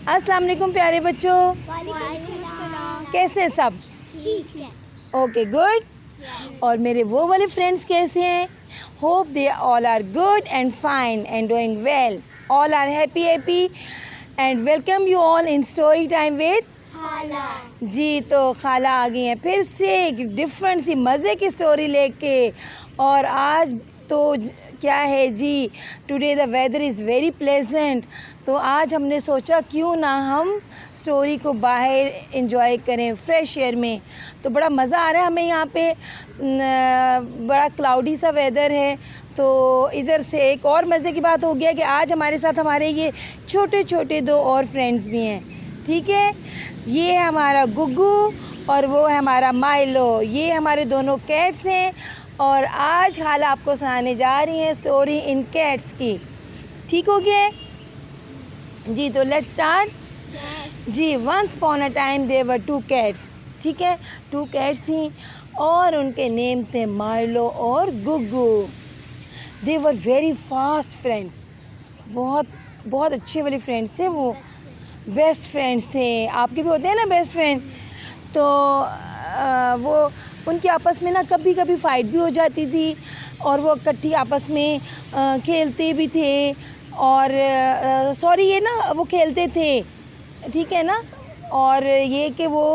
अस्सलाम वालेकुम प्यारे बच्चों, कैसे हैं सब? ठीक है। Okay good. और मेरे वो वाले फ्रेंड्स कैसे हैं? Hope they all are good and fine and doing well, all are happy and welcome you all in story time with खाला। जी। तो खाला आ गई हैं फिर से एक डिफरेंट सी मज़े की स्टोरी लेके। और आज तो क्या है जी, today the weather is very pleasant. तो आज हमने सोचा क्यों ना हम स्टोरी को बाहर इंजॉय करें फ्रेश एयर में। तो बड़ा मज़ा आ रहा है हमें यहाँ पे, बड़ा क्लाउडी सा वेदर है। तो इधर से एक और मज़े की बात हो गया कि आज हमारे साथ हमारे ये छोटे छोटे दो और फ्रेंड्स भी हैं। ठीक है, ये है हमारा गुग्गू और वो है हमारा माइलो। ये हमारे दोनों कैट्स हैं और आज खाला आपको सुनाने जा रही हैं स्टोरी इन कैट्स की। ठीक हो गया जी? तो लेट्स स्टार्ट जी। Once upon a time there were two cats. ठीक है, टू कैट्स थी और उनके नेम थे माइलो और गुग्गू। दे वर वेरी फास्ट फ्रेंड्स, बहुत बहुत अच्छे वाले फ्रेंड्स थे वो, बेस्ट फ्रेंड्स थे। आपके भी होते हैं ना बेस्ट फ्रेंड। तो वो उनके आपस में ना कभी कभी फ़ाइट भी हो जाती थी और वो इकट्ठी आपस में खेलते भी थे। और सॉरी, ये ना वो खेलते थे, ठीक है ना। और ये कि वो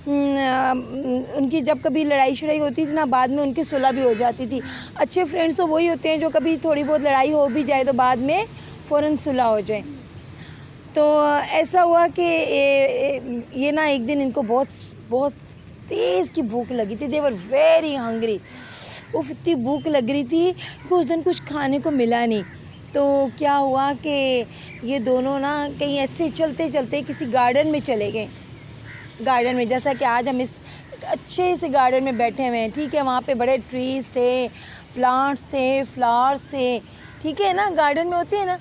उनकी जब कभी लड़ाई शड़ाई होती थी ना, बाद में उनकी सुलह भी हो जाती थी। अच्छे फ्रेंड्स तो वही होते हैं जो कभी थोड़ी बहुत लड़ाई हो भी जाए तो बाद में फ़ौरन सुलह हो जाए। तो ऐसा हुआ कि ये ना एक दिन इनको बहुत बहुत तेज़ की भूख लगी थी। दे वर वेरी हंग्री। उफ, इतनी भूख लग रही थी कि उस दिन कुछ खाने को मिला नहीं। तो क्या हुआ कि ये दोनों ना कहीं ऐसे चलते चलते किसी गार्डन में चले गए। गार्डन में, जैसा कि आज हम इस अच्छे से गार्डन में बैठे हुए हैं। ठीक है, वहाँ पे बड़े ट्रीज़ थे, प्लांट्स थे, फ्लावर्स थे। ठीक है ना, गार्डन में होते हैं ना।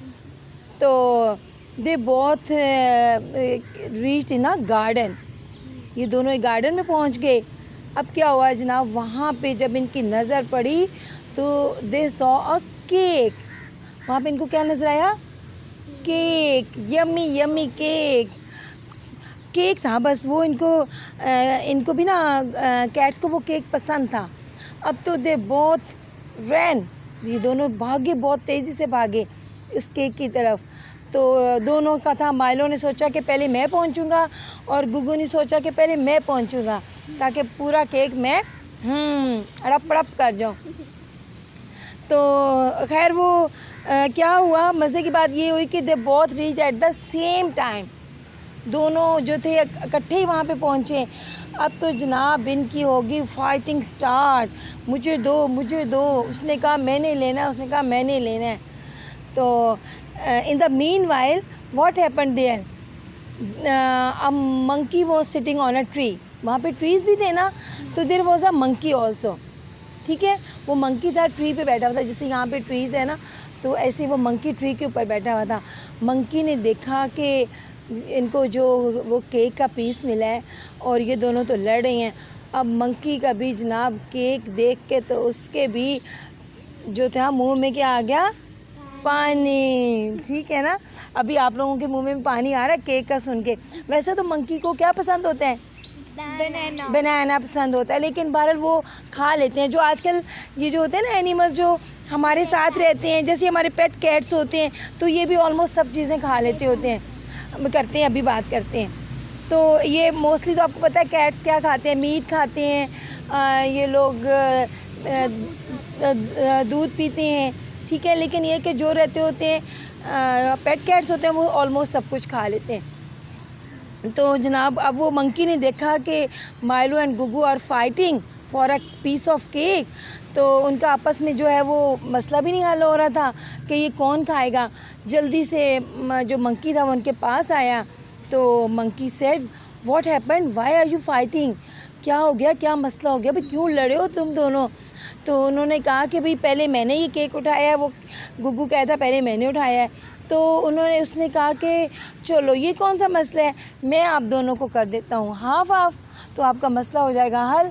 तो they both reached in a garden. ये दोनों एक गार्डन में पहुंच गए। अब क्या हुआ जनाब, वहाँ पे जब इनकी नज़र पड़ी तो दे सॉ अ केक। वहाँ पे इनको क्या नज़र आया? Cake, yummy yummy cake. Cake था बस वो। इनको भी ना कैट्स को वो केक पसंद था। अब तो दे बोथ रैन, ये दोनों भागे, बहुत तेज़ी से भागे उस केक की तरफ। तो दोनों का था, माइलो ने सोचा कि पहले मैं पहुंचूंगा और गुग्गू ने सोचा कि पहले मैं पहुंचूंगा ताकि पूरा केक मैं अड़प अड़प कर जाऊं। तो खैर वो क्या हुआ, मज़े की बात ये हुई कि they both reach at the same time. दोनों जो थे इकट्ठे ही वहाँ पे पहुँचे। अब तो जनाब इनकी होगी फाइटिंग स्टार्ट, मुझे दो मुझे दो। उसने कहा मैंने लेना है, उसने कहा मैंने लेना है। तो in the meanwhile what happened there, a monkey was sitting on a tree। वहाँ पे ट्रीज़ भी थे ना, तो there was a monkey also। ठीक है, वो मंकी था, ट्री पे बैठा हुआ था। जैसे यहाँ पे ट्रीज़ है ना, तो ऐसे वो मंकी ट्री के ऊपर बैठा हुआ था। मंकी ने देखा कि इनको जो वो केक का पीस मिला है और ये दोनों तो लड़ रही हैं। अब मंकी का भी जनाब केक देख के तो उसके भी जो था मुंह में क्या आ गया? पानी। ठीक है ना, अभी आप लोगों के मुंह में पानी आ रहा है केक का सुन के। वैसे तो मंकी को क्या पसंद होता है? बनाना पसंद होता है, लेकिन बहरहाल वो खा लेते हैं। जो आजकल ये जो होते हैं ना एनिमल्स जो हमारे साथ रहते हैं, जैसे हमारे पेट कैट्स होते हैं, तो ये भी ऑलमोस्ट सब चीज़ें खा लेते होते हैं, करते हैं, अभी बात करते हैं। तो ये मोस्टली तो आपको पता है कैट्स क्या खाते हैं? मीट खाते हैं, ये लोग दूध पीते हैं। ठीक है, लेकिन ये कि जो रहते होते हैं पेट कैट्स होते हैं वो ऑलमोस्ट सब कुछ खा लेते हैं। तो जनाब अब वो मंकी ने देखा कि Milo and Guggu are fighting for a piece of cake. तो उनका आपस में जो है वो मसला भी नहीं हल हो रहा था कि ये कौन खाएगा। जल्दी से जो मंकी था वो उनके पास आया। तो monkey said what happened, why are you fighting? क्या हो गया, क्या मसला हो गया भाई, क्यों लड़े हो तुम दोनों? तो उन्होंने कहा कि भाई पहले मैंने ये केक उठाया है। वो गुग्गू कहता पहले मैंने उठाया है। तो उसने कहा कि चलो ये कौन सा मसला है, मैं आप दोनों को कर देता हूँ हाफ हाफ, तो आपका मसला हो जाएगा हल।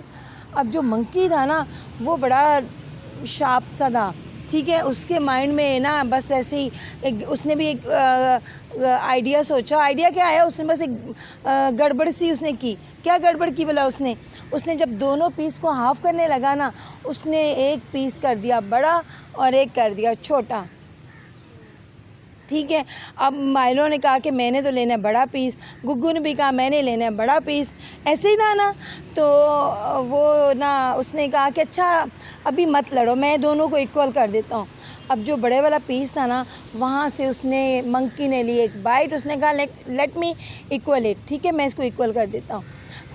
अब जो मंकी था ना वो बड़ा शार्प सा था, ठीक है, उसके माइंड में ना बस ऐसे ही उसने भी एक आइडिया सोचा। आइडिया क्या आया, उसने बस एक गड़बड़ सी उसने की। क्या गड़बड़ की बोला उसने जब दोनों पीस को हाफ़ करने लगा ना, उसने एक पीस कर दिया बड़ा और एक कर दिया छोटा। ठीक है, अब माइलो ने कहा कि मैंने तो लेना है बड़ा पीस, गुग्गू ने भी कहा मैंने लेना है बड़ा पीस, ऐसे ही था ना। तो वो ना उसने कहा कि अच्छा अभी मत लड़ो, मैं दोनों को इक्वल कर देता हूँ। अब जो बड़े वाला पीस था ना, वहाँ से उसने मंकी ने ली एक बाइट, उसने कहा लेट मी इक्वल इट, ठीक है मैं इसको इक्वल कर देता हूँ।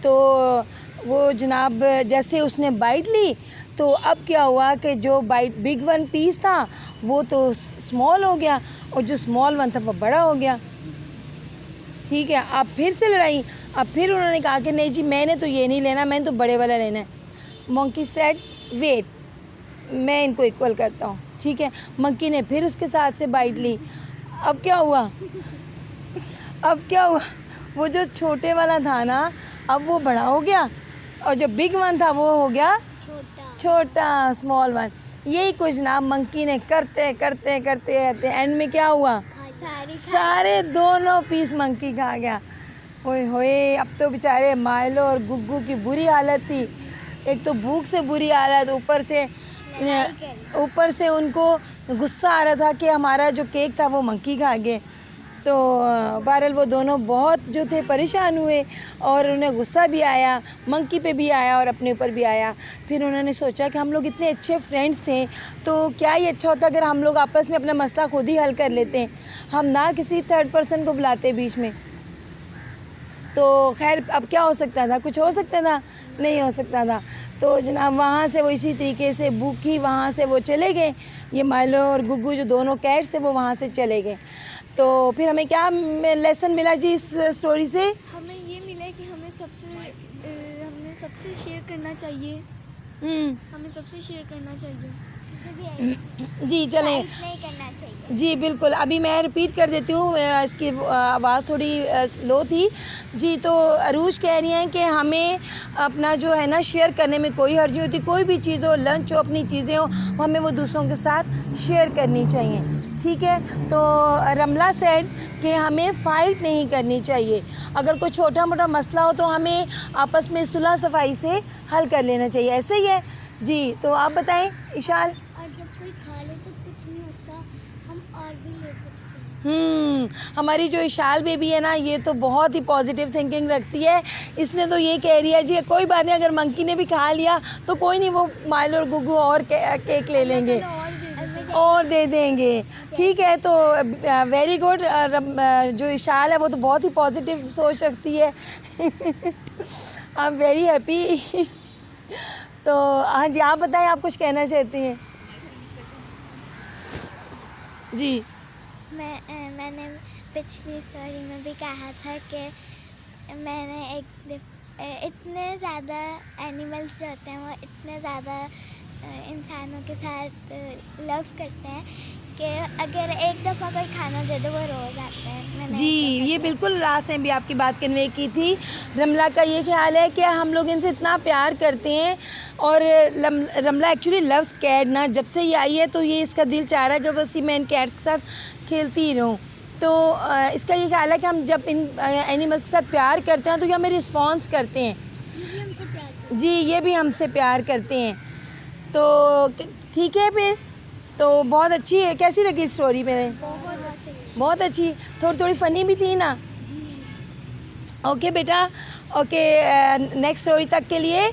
तो वो जनाब जैसे उसने बाइट ली, तो अब क्या हुआ कि जो बाइट बिग वन पीस था वो तो स्मॉल हो गया और जो स्मॉल वन था वो बड़ा हो गया। ठीक है, अब फिर से लड़ाई। अब फिर उन्होंने कहा कि नहीं जी मैंने तो ये नहीं लेना, मैंने तो बड़े वाला लेना है। मंकी सेड वेट, मैं इनको इक्वल करता हूँ। ठीक है, मंकी ने फिर उसके साथ से बाइट ली। अब क्या हुआ वो जो छोटे वाला था ना, अब वो बड़ा हो गया और जो बिग वन था वो हो गया छोटा स्मॉल वन। यही कुछ ना मंकी ने करते करते करते करते एंड में क्या हुआ, सारे दोनों पीस मंकी खा गया। ओए होए, अब तो बेचारे माइलो और गुग्गू की बुरी हालत थी। एक तो भूख से बुरी हालत, ऊपर से उनको गुस्सा आ रहा था कि हमारा जो केक था वो मंकी खा गए। तो बहरहाल वो दोनों बहुत जो थे परेशान हुए और उन्हें गुस्सा भी आया, मंकी पे भी आया और अपने ऊपर भी आया। फिर उन्होंने सोचा कि हम लोग इतने अच्छे फ्रेंड्स थे, तो क्या ही अच्छा होता अगर हम लोग आपस में अपना मसला खुद ही हल कर लेते हैं, हम ना किसी थर्ड पर्सन को बुलाते बीच में। तो खैर अब क्या हो सकता था, कुछ हो सकता था, नहीं हो सकता था। तो जनाब वहाँ से वो इसी तरीके से भूखी वहाँ से वो चले गए। ये माइलो और गुग्गू जो दोनों कैट्स थे वो वहाँ से चले गए। तो फिर हमें क्या लेसन मिला जी इस स्टोरी से? हमें ये मिला कि हमें सबसे शेयर करना चाहिए। हमें सबसे शेयर करना चाहिए। जी चलें, नहीं करना चाहिए। जी बिल्कुल। अभी मैं रिपीट कर देती हूँ, इसकी आवाज़ थोड़ी स्लो थी जी। तो अरूज कह रही हैं कि हमें अपना जो है ना शेयर करने में कोई हर्ज नहीं होती। कोई भी चीज़ हो, लंच हो, अपनी चीज़ें हो, हमें वो दूसरों के साथ शेयर करनी चाहिए। ठीक है, तो रमला सेड कि हमें फ़ाइट नहीं करनी चाहिए। अगर कोई छोटा मोटा मसला हो तो हमें आपस में सुलह सफाई से हल कर लेना चाहिए। ऐसे ही है जी। तो आप बताएं इशाल। और जब कोई खा ले तो कुछ नहीं होता, हम और भी ले सकते हैं। हमारी जो इशाल बेबी है ना, ये तो बहुत ही पॉजिटिव थिंकिंग रखती है। इसने तो ये कह रही है जी कोई बात नहीं, अगर मंकी ने भी खा लिया तो कोई नहीं, वो माइलो और गुग्गू और केक ले लेंगे और दे देंगे। ठीक है, तो वेरी गुड। जो इशाल है वो तो बहुत ही पॉजिटिव सोच रखती है। I am very happy. तो हाँ जी, आप बताएं, आप कुछ कहना चाहती हैं जी? मैंने पिछली स्टोरी में भी कहा था कि मैंने इतने ज़्यादा एनिमल्स जो होते हैं वो इतने ज़्यादा इंसानों के साथ लव करते हैं कि अगर एक दफ़ा कोई खाना दे दो वो रोज़ आते हैं। जी, ये बिल्कुल लास्ट टाइम भी आपकी बात कन्वे की थी। रमला का ये ख्याल है कि हम लोग इनसे इतना प्यार करते हैं और रमला एक्चुअली लव्स कैट ना। जब से ये आई है तो ये इसका दिल चाह रहा है कि बस मैं इन कैट्स के साथ खेलती ही रहूँ। तो इसका ये ख्याल है कि हम जब इन एनिमल्स के साथ प्यार करते हैं तो ये हमें रिस्पॉन्स करते हैं जी, ये भी हमसे प्यार करते हैं। तो ठीक है, फिर तो बहुत अच्छी है। कैसी लगी स्टोरी में? बहुत अच्छी, थोड़ी थोड़ी फ़नी भी थी ना। ओके बेटा, ओके, नेक्स्ट स्टोरी तक के लिए